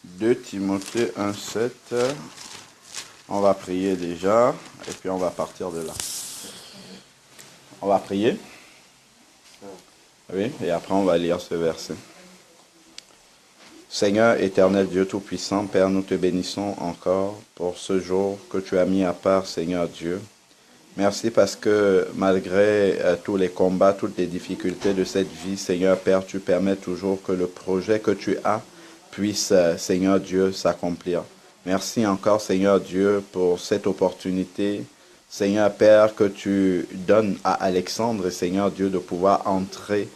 2 Timothée 1,7. On va prier déjà, et puis on va partir de là. On va prier. Oui, et après on va lire ce verset. Seigneur éternel Dieu Tout-Puissant, Père, nous te bénissons encore pour ce jour que tu as mis à part, Seigneur Dieu. Merci parce que malgré tous les combats, toutes les difficultés de cette vie, Seigneur Père, tu permets toujours que le projet que tu as puisse, Seigneur Dieu, s'accomplir. Merci encore, Seigneur Dieu, pour cette opportunité, Seigneur Père, que tu donnes à Alexandre, Seigneur Dieu, de pouvoir entrer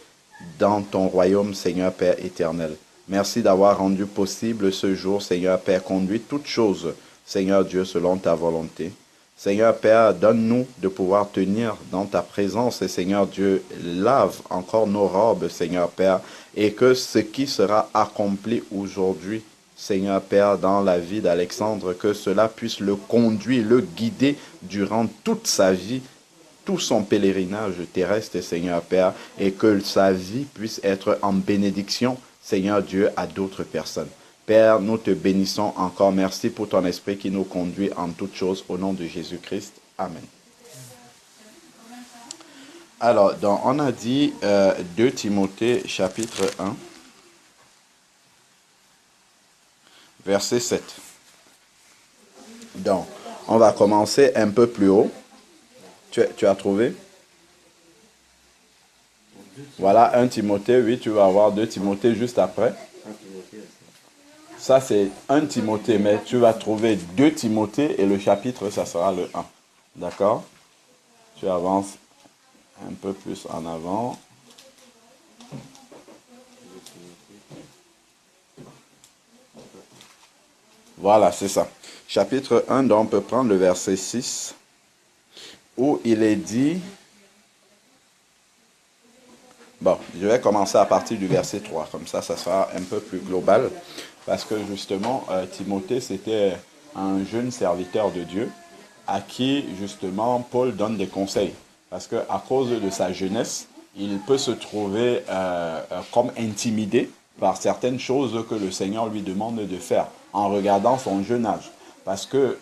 dans ton royaume, Seigneur Père éternel. Merci d'avoir rendu possible ce jour, Seigneur Père, conduit toutes choses, Seigneur Dieu, selon ta volonté. Seigneur Père, donne-nous de pouvoir tenir dans ta présence, et Seigneur Dieu, lave encore nos robes, Seigneur Père, et que ce qui sera accompli aujourd'hui, Seigneur Père, dans la vie d'Alexandre, que cela puisse le conduire, le guider durant toute sa vie, tout son pèlerinage terrestre, Seigneur Père, et que sa vie puisse être en bénédiction, Seigneur Dieu, à d'autres personnes. Père, nous te bénissons encore. Merci pour ton esprit qui nous conduit en toutes choses au nom de Jésus-Christ. Amen. Alors, donc, on a dit 2 Timothée chapitre 1, verset 7. Donc, on va commencer un peu plus haut. Tu as trouvé? Voilà, 1 Timothée, oui, tu vas avoir 2 Timothée juste après. Ça, c'est 1 Timothée, mais tu vas trouver 2 Timothée et le chapitre, ça sera le 1. D'accord? Tu avances un peu plus en avant. Voilà, c'est ça. Chapitre 1, donc on peut prendre le verset 6, où il est dit... Bon, je vais commencer à partir du verset 3, comme ça sera un peu plus global, parce que justement, Timothée, c'était un jeune serviteur de Dieu, à qui, justement, Paul donne des conseils, parce qu'à cause de sa jeunesse, il peut se trouver comme intimidé par certaines choses que le Seigneur lui demande de faire, en regardant son jeune âge. Parce que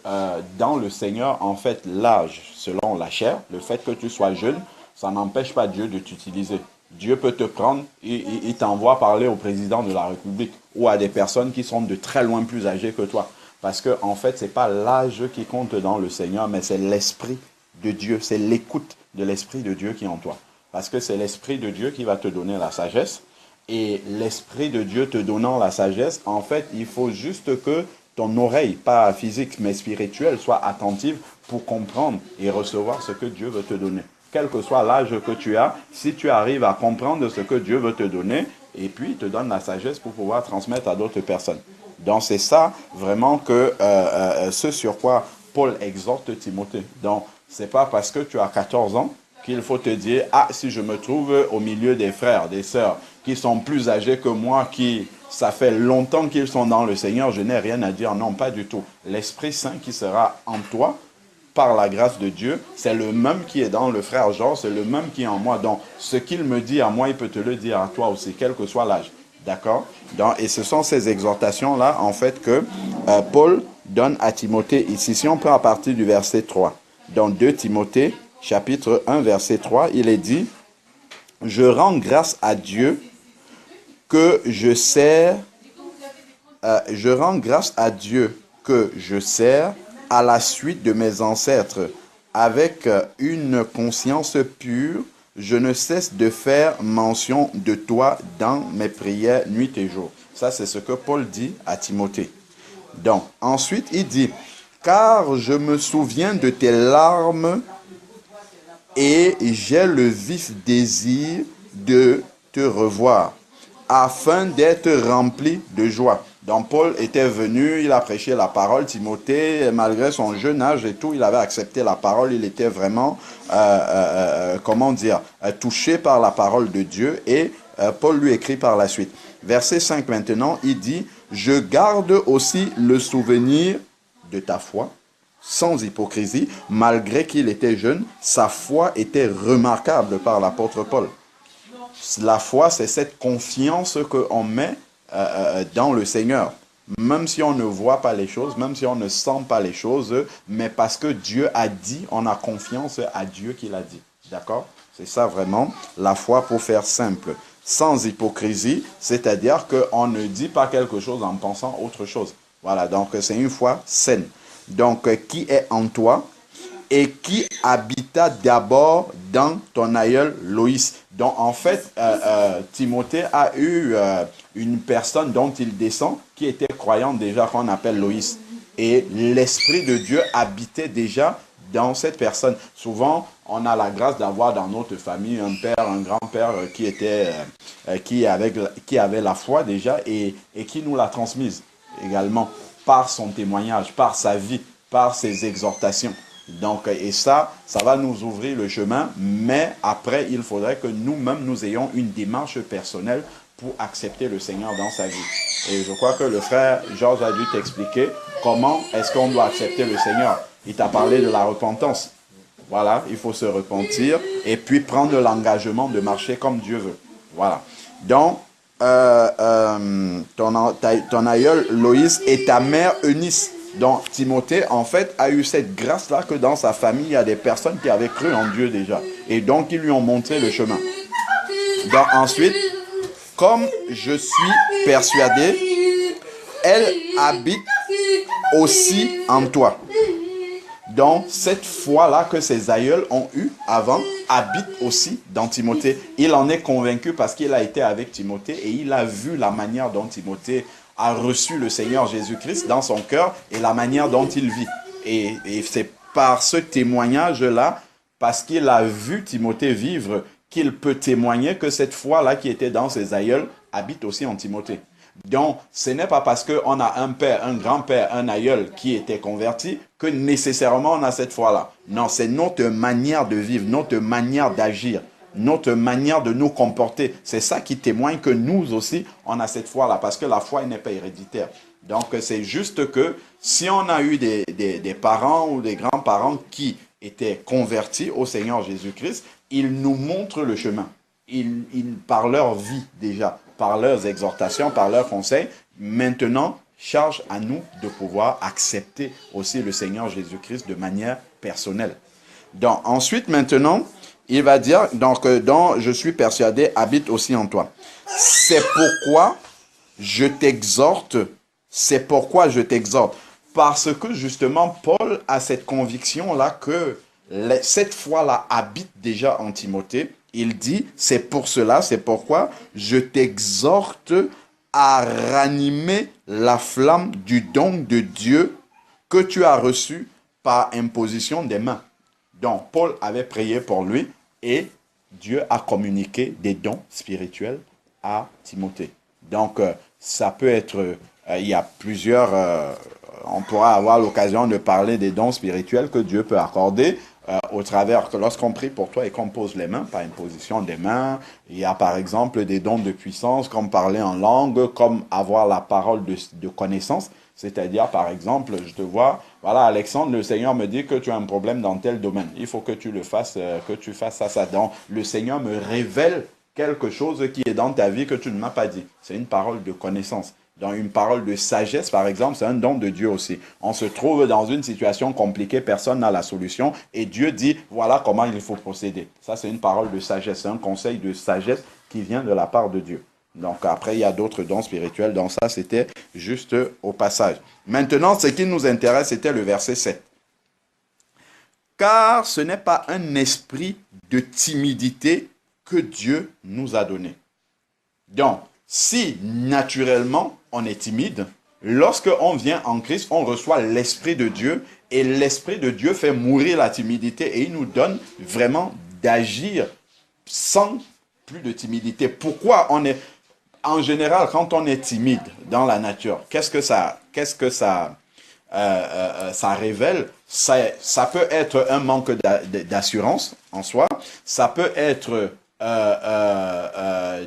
dans le Seigneur, en fait, l'âge, selon la chair, le fait que tu sois jeune, ça n'empêche pas Dieu de t'utiliser. Dieu peut te prendre et il t'envoie parler au président de la République ou à des personnes qui sont de très loin plus âgées que toi. Parce que, en fait, ce n'est pas l'âge qui compte dans le Seigneur, mais c'est l'Esprit de Dieu. C'est l'écoute de l'Esprit de Dieu qui est en toi. Parce que c'est l'Esprit de Dieu qui va te donner la sagesse. Et l'Esprit de Dieu te donnant la sagesse, en fait, il faut juste que ton oreille, pas physique, mais spirituelle, soit attentive pour comprendre et recevoir ce que Dieu veut te donner. Quel que soit l'âge que tu as, si tu arrives à comprendre ce que Dieu veut te donner, et puis il te donne la sagesse pour pouvoir transmettre à d'autres personnes. Donc c'est ça vraiment que ce sur quoi Paul exhorte Timothée. Donc c'est pas parce que tu as 14 ans qu'il faut te dire « Ah, si je me trouve au milieu des frères, des sœurs qui sont plus âgés que moi, qui ça fait longtemps qu'ils sont dans le Seigneur, je n'ai rien à dire. » Non, pas du tout. L'Esprit Saint qui sera en toi, par la grâce de Dieu, c'est le même qui est dans le frère Jean, c'est le même qui est en moi. Donc, ce qu'il me dit à moi, il peut te le dire à toi aussi, quel que soit l'âge. D'accord? Et ce sont ces exhortations-là, en fait, que Paul donne à Timothée ici. Si on prend à partir du verset 3, dans 2 Timothée, chapitre 1, verset 3, il est dit « Je rends grâce à Dieu que je sers... je rends grâce à Dieu que je sers à la suite de mes ancêtres, avec une conscience pure, je ne cesse de faire mention de toi dans mes prières nuit et jour. » Ça, c'est ce que Paul dit à Timothée. Donc, ensuite, il dit, « Car je me souviens de tes larmes et j'ai le vif désir de te revoir, afin d'être rempli de joie. » Donc Paul était venu, il a prêché la parole, Timothée, malgré son jeune âge et tout, il avait accepté la parole, il était vraiment, touché par la parole de Dieu, et Paul lui écrit par la suite. Verset 5 maintenant, il dit, « Je garde aussi le souvenir de ta foi, sans hypocrisie, malgré qu'il était jeune, sa foi était remarquable par l'apôtre Paul. » La foi, c'est cette confiance qu'on met dans le Seigneur. même si on ne voit pas les choses, même si on ne sent pas les choses, mais parce que Dieu a dit, on a confiance à Dieu qu'il a dit. D'accord? C'est ça vraiment la foi pour faire simple. Sans hypocrisie, c'est-à-dire qu'on ne dit pas quelque chose en pensant autre chose. Voilà, donc c'est une foi saine. Donc, qui est en toi et qui habita d'abord dans ton aïeul Loïs. Donc, en fait, Timothée a eu une personne dont il descend qui était croyante déjà, qu'on appelle Loïs. Et l'Esprit de Dieu habitait déjà dans cette personne. Souvent, on a la grâce d'avoir dans notre famille un père, un grand-père qui avait la foi déjà et qui nous l'a transmise également par son témoignage, par sa vie, par ses exhortations. Donc, et ça va nous ouvrir le chemin, mais après, il faudrait que nous-mêmes, nous ayons une démarche personnelle pour accepter le Seigneur dans sa vie. Et je crois que le frère Georges a dû t'expliquer comment est-ce qu'on doit accepter le Seigneur. Il t'a parlé de la repentance. Voilà, il faut se repentir et puis prendre l'engagement de marcher comme Dieu veut. Voilà. Donc, ton aïeul Loïs et ta mère Eunice. Donc, Timothée, en fait, a eu cette grâce-là que dans sa famille, il y a des personnes qui avaient cru en Dieu déjà. Et donc, ils lui ont montré le chemin. Donc, ensuite, comme je suis persuadé, elle habite aussi en toi. Donc, cette foi-là que ses aïeuls ont eue avant habite aussi dans Timothée. Il en est convaincu parce qu'il a été avec Timothée et il a vu la manière dont Timothée a reçu le Seigneur Jésus-Christ dans son cœur et la manière dont il vit. Et c'est par ce témoignage-là, parce qu'il a vu Timothée vivre, qu'il peut témoigner que cette foi-là qui était dans ses aïeuls habite aussi en Timothée. Donc, ce n'est pas parce qu'on a un père, un grand-père, un aïeul qui était converti que nécessairement on a cette foi-là. Non, c'est notre manière de vivre, notre manière d'agir, notre manière de nous comporter. C'est ça qui témoigne que nous aussi, on a cette foi-là, parce que la foi n'est pas héréditaire. Donc, c'est juste que si on a eu des parents ou des grands-parents qui étaient convertis au Seigneur Jésus-Christ, ils nous montrent le chemin. Par leur vie déjà, par leurs exhortations, par leurs conseils, maintenant, charge à nous de pouvoir accepter aussi le Seigneur Jésus-Christ de manière personnelle. Donc, ensuite, maintenant, il va dire, donc, dont je suis persuadé, habite aussi en toi. C'est pourquoi je t'exhorte, parce que justement, Paul a cette conviction-là que cette foi-là habite déjà en Timothée. Il dit, c'est pour cela, c'est pourquoi je t'exhorte à ranimer la flamme du don de Dieu que tu as reçu par imposition des mains. Donc, Paul avait prié pour lui et Dieu a communiqué des dons spirituels à Timothée. Donc, ça peut être, il y a plusieurs, on pourra avoir l'occasion de parler des dons spirituels que Dieu peut accorder au travers, que lorsqu'on prie pour toi et qu'on pose les mains, par imposition des mains, il y a par exemple des dons de puissance, comme parler en langue, comme avoir la parole de connaissance, c'est-à-dire par exemple, je te vois, voilà Alexandre, le Seigneur me dit que tu as un problème dans tel domaine, il faut que tu le fasses, que tu fasses ça. Donc le Seigneur me révèle quelque chose qui est dans ta vie que tu ne m'as pas dit. C'est une parole de connaissance. Dans une parole de sagesse, par exemple, c'est un don de Dieu aussi. On se trouve dans une situation compliquée, personne n'a la solution, et Dieu dit, voilà comment il faut procéder. Ça, c'est une parole de sagesse, c'est un conseil de sagesse qui vient de la part de Dieu. Donc après, il y a d'autres dons spirituels, donc ça, c'était juste au passage. Maintenant, ce qui nous intéresse, c'était le verset 7. Car ce n'est pas un esprit de timidité que Dieu nous a donné. Donc, si naturellement on est timide, lorsque on vient en Christ, on reçoit l'Esprit de Dieu et l'Esprit de Dieu fait mourir la timidité et il nous donne vraiment d'agir sans plus de timidité. Pourquoi on est, en général, quand on est timide dans la nature, qu'est-ce que ça révèle? Ça peut être un manque d'assurance en soi, ça peut être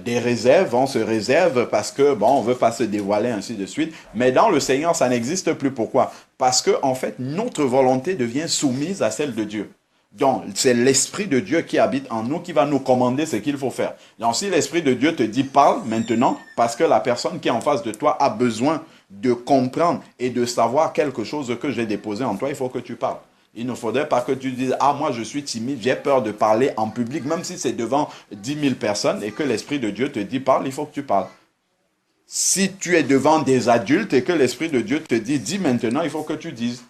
des réserves, on se réserve parce que bon, on veut pas se dévoiler, ainsi de suite. Mais dans le Seigneur, ça n'existe plus. Pourquoi? Parce que en fait, notre volonté devient soumise à celle de Dieu. Donc, c'est l'Esprit de Dieu qui habite en nous qui va nous commander ce qu'il faut faire. Donc, si l'Esprit de Dieu te dit parle maintenant, parce que la personne qui est en face de toi a besoin de comprendre et de savoir quelque chose que j'ai déposé en toi, il faut que tu parles. Il ne faudrait pas que tu dises, ah, moi je suis timide, j'ai peur de parler en public, même si c'est devant 10 000 personnes et que l'Esprit de Dieu te dit, parle, il faut que tu parles. Si tu es devant des adultes et que l'Esprit de Dieu te dit, dis maintenant, il faut que tu dises.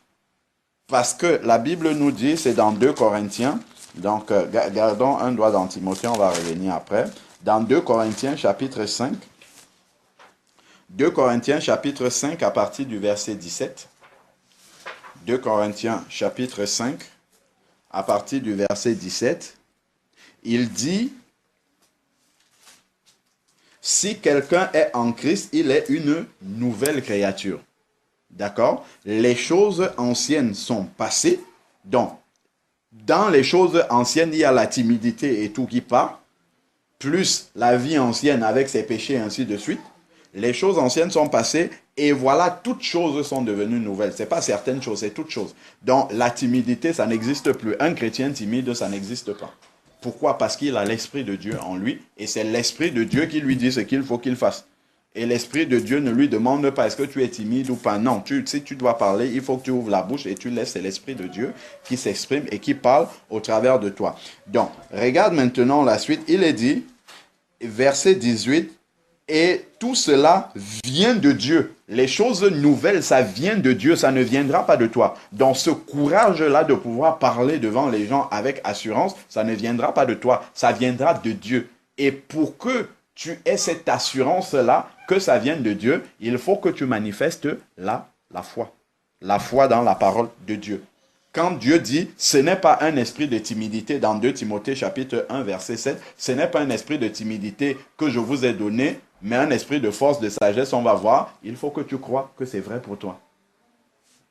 Parce que la Bible nous dit, c'est dans 2 Corinthiens, donc gardons un doigt dans Timothée, on va revenir après. Dans 2 Corinthiens chapitre 5, 2 Corinthiens chapitre 5 à partir du verset 17. 2 Corinthiens chapitre 5 à partir du verset 17. Il dit, si quelqu'un est en Christ, il est une nouvelle créature. D'accord? Les choses anciennes sont passées. Donc, dans les choses anciennes, il y a la timidité et tout qui part, plus la vie ancienne avec ses péchés et ainsi de suite. Les choses anciennes sont passées et voilà, toutes choses sont devenues nouvelles. Ce n'est pas certaines choses, c'est toutes choses. Donc, la timidité, ça n'existe plus. Un chrétien timide, ça n'existe pas. Pourquoi? Parce qu'il a l'Esprit de Dieu en lui et c'est l'Esprit de Dieu qui lui dit ce qu'il faut qu'il fasse. Et l'Esprit de Dieu ne lui demande pas est-ce que tu es timide ou pas. Non, si tu dois parler, il faut que tu ouvres la bouche et tu laisses l'Esprit de Dieu qui s'exprime et qui parle au travers de toi. Donc, regarde maintenant la suite. Il est dit, verset 18, et tout cela vient de Dieu. Les choses nouvelles, ça vient de Dieu, ça ne viendra pas de toi. Dans ce courage-là de pouvoir parler devant les gens avec assurance, ça ne viendra pas de toi, ça viendra de Dieu. Et pour que tu aies cette assurance-là, que ça vienne de Dieu, il faut que tu manifestes la foi. La foi dans la parole de Dieu. Quand Dieu dit, ce n'est pas un esprit de timidité, dans 2 Timothée chapitre 1 verset 7, ce n'est pas un esprit de timidité que je vous ai donné, mais un esprit de force, de sagesse, on va voir, il faut que tu crois que c'est vrai pour toi.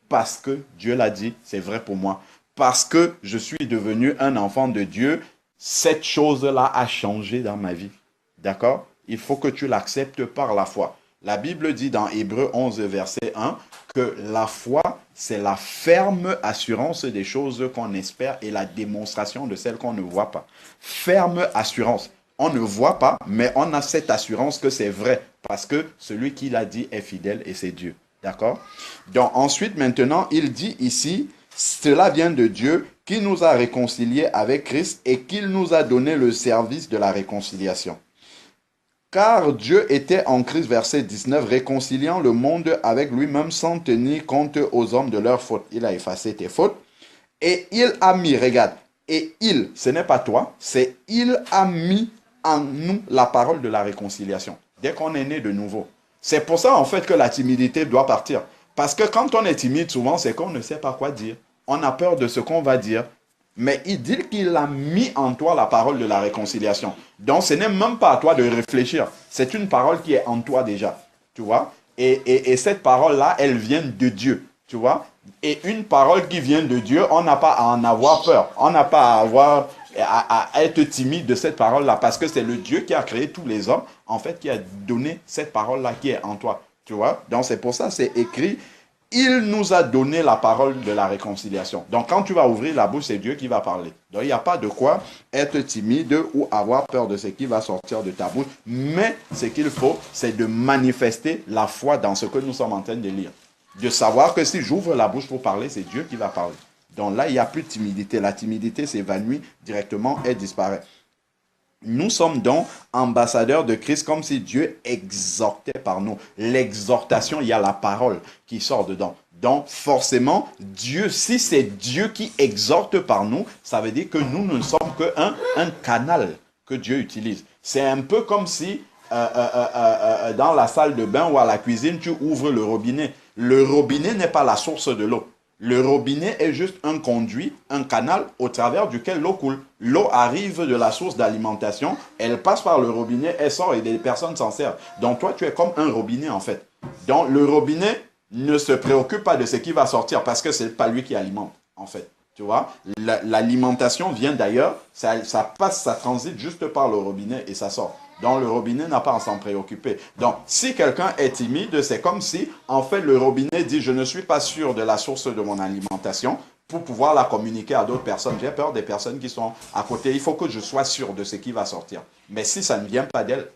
Parce que Dieu l'a dit, c'est vrai pour moi. Parce que je suis devenu un enfant de Dieu, cette chose-là a changé dans ma vie. D'accord? Il faut que tu l'acceptes par la foi. La Bible dit dans Hébreux 11, verset 1, que la foi, c'est la ferme assurance des choses qu'on espère et la démonstration de celles qu'on ne voit pas. Ferme assurance. On ne voit pas, mais on a cette assurance que c'est vrai, parce que celui qui l'a dit est fidèle et c'est Dieu. D'accord? Donc ensuite, maintenant, il dit ici, cela vient de Dieu qui nous a réconciliés avec Christ et qu'il nous a donné le service de la réconciliation. Car Dieu était en Christ, verset 19, réconciliant le monde avec lui-même sans tenir compte aux hommes de leurs fautes. Il a effacé tes fautes. Et il a mis, regarde, et il, ce n'est pas toi, c'est il a mis en nous la parole de la réconciliation. Dès qu'on est né de nouveau. C'est pour ça en fait que la timidité doit partir. Parce que quand on est timide, souvent, c'est qu'on ne sait pas quoi dire. On a peur de ce qu'on va dire. Mais il dit qu'il a mis en toi la parole de la réconciliation. Donc, ce n'est même pas à toi de réfléchir. C'est une parole qui est en toi déjà. Tu vois? Et cette parole-là, elle vient de Dieu. Tu vois? Et une parole qui vient de Dieu, on n'a pas à en avoir peur. On n'a pas à être timide de cette parole-là. Parce que c'est le Dieu qui a créé tous les hommes, en fait, qui a donné cette parole-là qui est en toi. Tu vois? Donc, c'est pour ça, c'est écrit. Il nous a donné la parole de la réconciliation. Donc, quand tu vas ouvrir la bouche, c'est Dieu qui va parler. Donc, il n'y a pas de quoi être timide ou avoir peur de ce qui va sortir de ta bouche. Mais ce qu'il faut, c'est de manifester la foi dans ce que nous sommes en train de lire. De savoir que si j'ouvre la bouche pour parler, c'est Dieu qui va parler. Donc là, il n'y a plus de timidité. La timidité s'évanouit directement et disparaît. Nous sommes donc ambassadeurs de Christ comme si Dieu exhortait par nous. L'exhortation, il y a la parole qui sort dedans. Donc forcément, Dieu, si c'est Dieu qui exhorte par nous, ça veut dire que nous ne sommes qu'un canal que Dieu utilise. C'est un peu comme si dans la salle de bain ou à la cuisine, tu ouvres le robinet. Le robinet n'est pas la source de l'eau. Le robinet est juste un conduit, un canal au travers duquel l'eau coule. L'eau arrive de la source d'alimentation, elle passe par le robinet, elle sort et des personnes s'en servent. Donc toi, tu es comme un robinet en fait. Donc le robinet ne se préoccupe pas de ce qui va sortir parce que ce n'est pas lui qui alimente en fait. Tu vois, l'alimentation vient d'ailleurs, ça passe, ça transite juste par le robinet et ça sort. Donc, le robinet n'a pas à s'en préoccuper. Donc, si quelqu'un est timide, c'est comme si, en fait, le robinet dit « Je ne suis pas sûr de la source de mon alimentation pour pouvoir la communiquer à d'autres personnes. J'ai peur des personnes qui sont à côté. Il faut que je sois sûr de ce qui va sortir. » Mais si ça ne vient pas d'elle,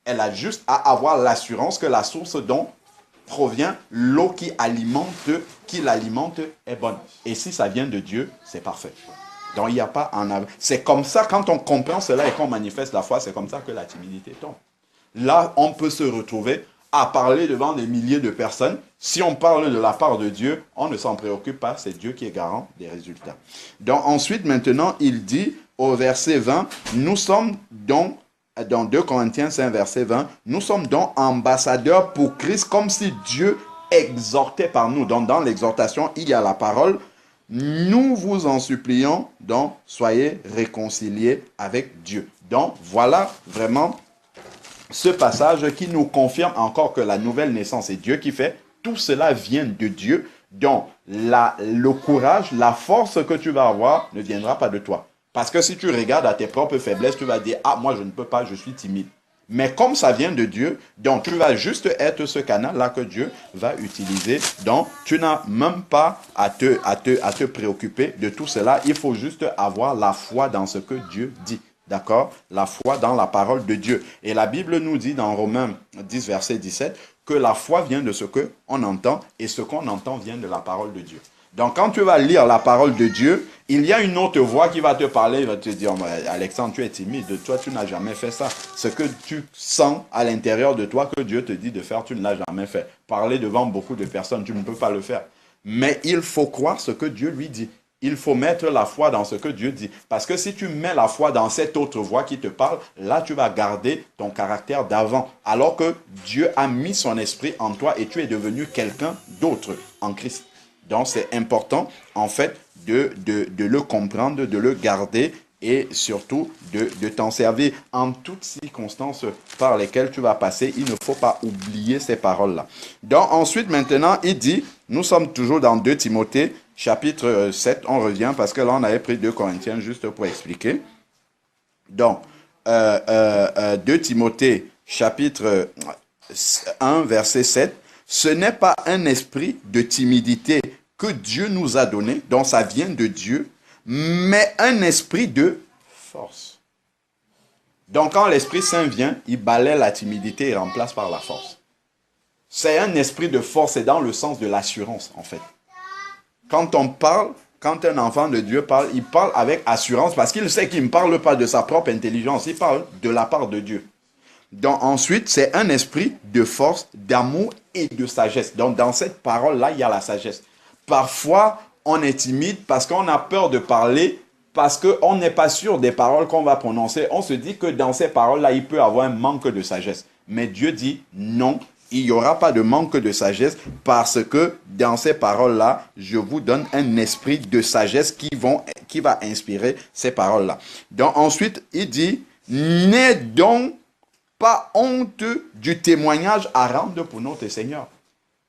elle a juste à avoir l'assurance que la source dont provient, l'eau qui l'alimente est bonne. Et si ça vient de Dieu, c'est parfait. Donc il n'y a pas en avant. C'est comme ça, quand on comprend cela et qu'on manifeste la foi, c'est comme ça que la timidité tombe. Là, on peut se retrouver à parler devant des milliers de personnes. Si on parle de la part de Dieu, on ne s'en préoccupe pas, c'est Dieu qui est garant des résultats. Donc ensuite, maintenant, il dit au verset 20, nous sommes donc, dans 2 Corinthiens 5, verset 20, nous sommes donc ambassadeurs pour Christ, comme si Dieu exhortait par nous. Donc dans l'exhortation, il y a la parole. Nous vous en supplions, donc soyez réconciliés avec Dieu. Donc voilà vraiment ce passage qui nous confirme encore que la nouvelle naissance est Dieu qui fait. Tout cela vient de Dieu. Donc le courage, la force que tu vas avoir ne viendra pas de toi. Parce que si tu regardes à tes propres faiblesses, tu vas dire, ah, moi je ne peux pas, je suis timide. Mais comme ça vient de Dieu, donc tu vas juste être ce canal-là que Dieu va utiliser. Donc tu n'as même pas à te préoccuper de tout cela. Il faut juste avoir la foi dans ce que Dieu dit. D'accord? La foi dans la parole de Dieu. Et la Bible nous dit dans Romains 10, verset 17, que la foi vient de ce qu'on entend et ce qu'on entend vient de la parole de Dieu. Donc quand tu vas lire la parole de Dieu, il y a une autre voix qui va te parler, il va te dire, Alexandre, tu es timide, toi tu n'as jamais fait ça. Ce que tu sens à l'intérieur de toi que Dieu te dit de faire, tu ne l'as jamais fait. Parler devant beaucoup de personnes, tu ne peux pas le faire. Mais il faut croire ce que Dieu lui dit. Il faut mettre la foi dans ce que Dieu dit. Parce que si tu mets la foi dans cette autre voix qui te parle, là tu vas garder ton caractère d'avant. Alors que Dieu a mis son esprit en toi et tu es devenu quelqu'un d'autre en Christ. Donc c'est important en fait de le comprendre, de le garder et surtout de t'en servir en toutes circonstances par lesquelles tu vas passer. Il ne faut pas oublier ces paroles-là. Donc ensuite maintenant il dit, nous sommes toujours dans 2 Timothée chapitre 7, on revient parce que là on avait pris 2 Corinthiens juste pour expliquer. Donc 2 Timothée chapitre 1 verset 7, ce n'est pas un esprit de timidité que Dieu nous a donné, donc ça vient de Dieu, mais un esprit de force. Donc quand l'Esprit Saint vient, il balaie la timidité et remplace par la force. C'est un esprit de force, c'est dans le sens de l'assurance en fait. Quand on parle, quand un enfant de Dieu parle, il parle avec assurance parce qu'il sait qu'il ne parle pas de sa propre intelligence, il parle de la part de Dieu. Donc ensuite, c'est un esprit de force, d'amour et de sagesse. Donc dans cette parole-là, il y a la sagesse. Parfois, on est timide parce qu'on a peur de parler, parce qu'on n'est pas sûr des paroles qu'on va prononcer. On se dit que dans ces paroles-là, il peut y avoir un manque de sagesse. Mais Dieu dit non, il n'y aura pas de manque de sagesse parce que dans ces paroles-là, je vous donne un esprit de sagesse qui va inspirer ces paroles-là. Donc ensuite, il dit, n'aie donc pas honte du témoignage à rendre pour notre Seigneur.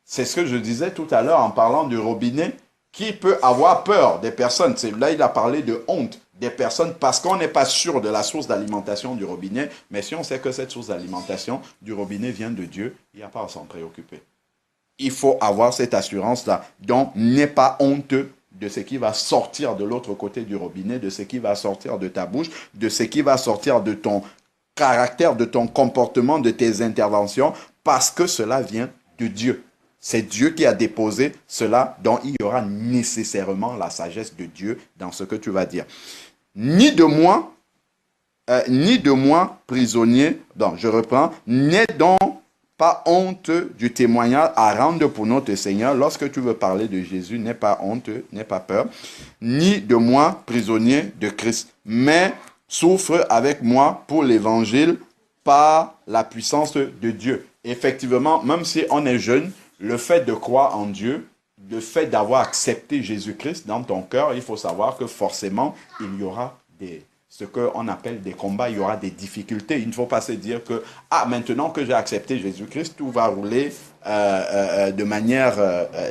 C'est ce que je disais tout à l'heure en parlant du robinet. Qui peut avoir peur des personnes? Là, il a parlé de honte des personnes parce qu'on n'est pas sûr de la source d'alimentation du robinet. Mais si on sait que cette source d'alimentation du robinet vient de Dieu, il n'y a pas à s'en préoccuper. Il faut avoir cette assurance-là. Donc, n'aie pas honte de ce qui va sortir de l'autre côté du robinet, de ce qui va sortir de ta bouche, de ce qui va sortir de ton caractère, de ton comportement, de tes interventions, parce que cela vient de Dieu. C'est Dieu qui a déposé cela, donc il y aura nécessairement la sagesse de Dieu dans ce que tu vas dire. Ni de moi, prisonnier, donc je reprends, n'aie donc pas honte du témoignage à rendre pour notre Seigneur. Lorsque tu veux parler de Jésus, n'aie pas honte, n'aie pas peur, ni de moi, prisonnier de Christ, mais souffre avec moi pour l'évangile par la puissance de Dieu. Effectivement, même si on est jeune, le fait de croire en Dieu, le fait d'avoir accepté Jésus-Christ dans ton cœur, il faut savoir que forcément, il y aura ce qu'on appelle des combats, il y aura des difficultés. Il ne faut pas se dire que, maintenant que j'ai accepté Jésus-Christ, tout va rouler de manière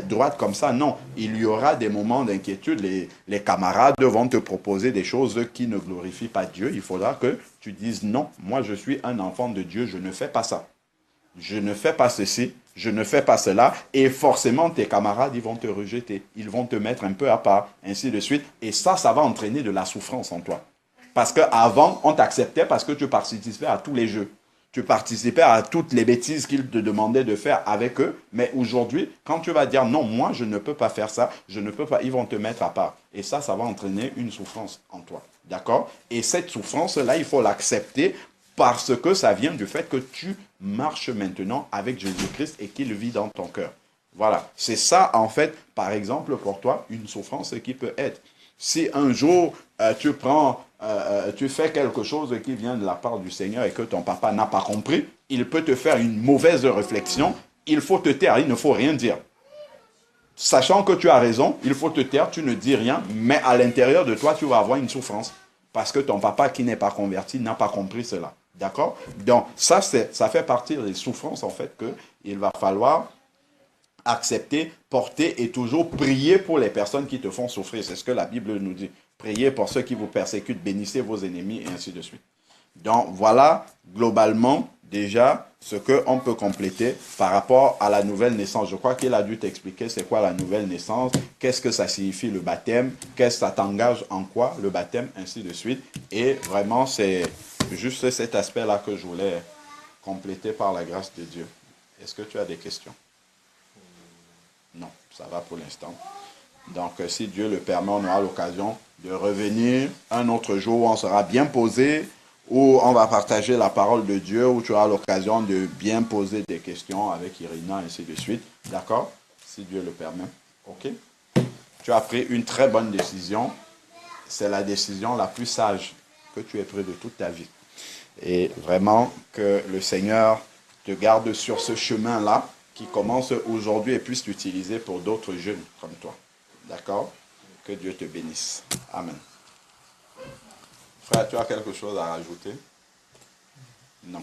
droite comme ça. Non, il y aura des moments d'inquiétude. Les camarades vont te proposer des choses qui ne glorifient pas Dieu. Il faudra que tu dises non, moi je suis un enfant de Dieu, je ne fais pas ça. Je ne fais pas ceci, je ne fais pas cela, et forcément tes camarades, ils vont te rejeter, ils vont te mettre un peu à part, ainsi de suite, et ça va entraîner de la souffrance en toi. Parce qu'avant, on t'acceptait parce que tu participais à tous les jeux. Tu participais à toutes les bêtises qu'ils te demandaient de faire avec eux. Mais aujourd'hui, quand tu vas dire non, moi, je ne peux pas faire ça, je ne peux pas, ils vont te mettre à part. Et ça va entraîner une souffrance en toi. D'accord? Et cette souffrance-là, il faut l'accepter parce que ça vient du fait que tu marches maintenant avec Jésus-Christ et qu'il vit dans ton cœur. Voilà. C'est ça, en fait, par exemple, pour toi, une souffrance qui peut être. Si un jour, tu fais quelque chose qui vient de la part du Seigneur et que ton papa n'a pas compris, il peut te faire une mauvaise réflexion. Il faut te taire, il ne faut rien dire. Sachant que tu as raison, il faut te taire, tu ne dis rien, mais à l'intérieur de toi, tu vas avoir une souffrance. Parce que ton papa qui n'est pas converti n'a pas compris cela. D'accord? Donc, ça fait partie des souffrances, en fait, qu'il va falloir accepter, porter et toujours prier pour les personnes qui te font souffrir. C'est ce que la Bible nous dit. Priez pour ceux qui vous persécutent, bénissez vos ennemis et ainsi de suite. Donc voilà globalement déjà ce qu'on peut compléter par rapport à la nouvelle naissance. Je crois qu'il a dû t'expliquer c'est quoi la nouvelle naissance, qu'est-ce que ça signifie le baptême, qu'est-ce que ça t'engage en quoi le baptême, ainsi de suite. Et vraiment c'est juste cet aspect-là que je voulais compléter par la grâce de Dieu. Est-ce que tu as des questions? Non, ça va pour l'instant. Donc, si Dieu le permet, on aura l'occasion de revenir un autre jour où on sera bien posé, où on va partager la parole de Dieu, où tu auras l'occasion de bien poser des questions avec Irina, ainsi de suite. D'accord? Si Dieu le permet. OK? Tu as pris une très bonne décision. C'est la décision la plus sage que tu aies prise de toute ta vie. Et vraiment, que le Seigneur te garde sur ce chemin-là qui commence aujourd'hui et puisse t'utiliser pour d'autres jeunes comme toi. D'accord? Que Dieu te bénisse. Amen. Frère, tu as quelque chose à rajouter? Non.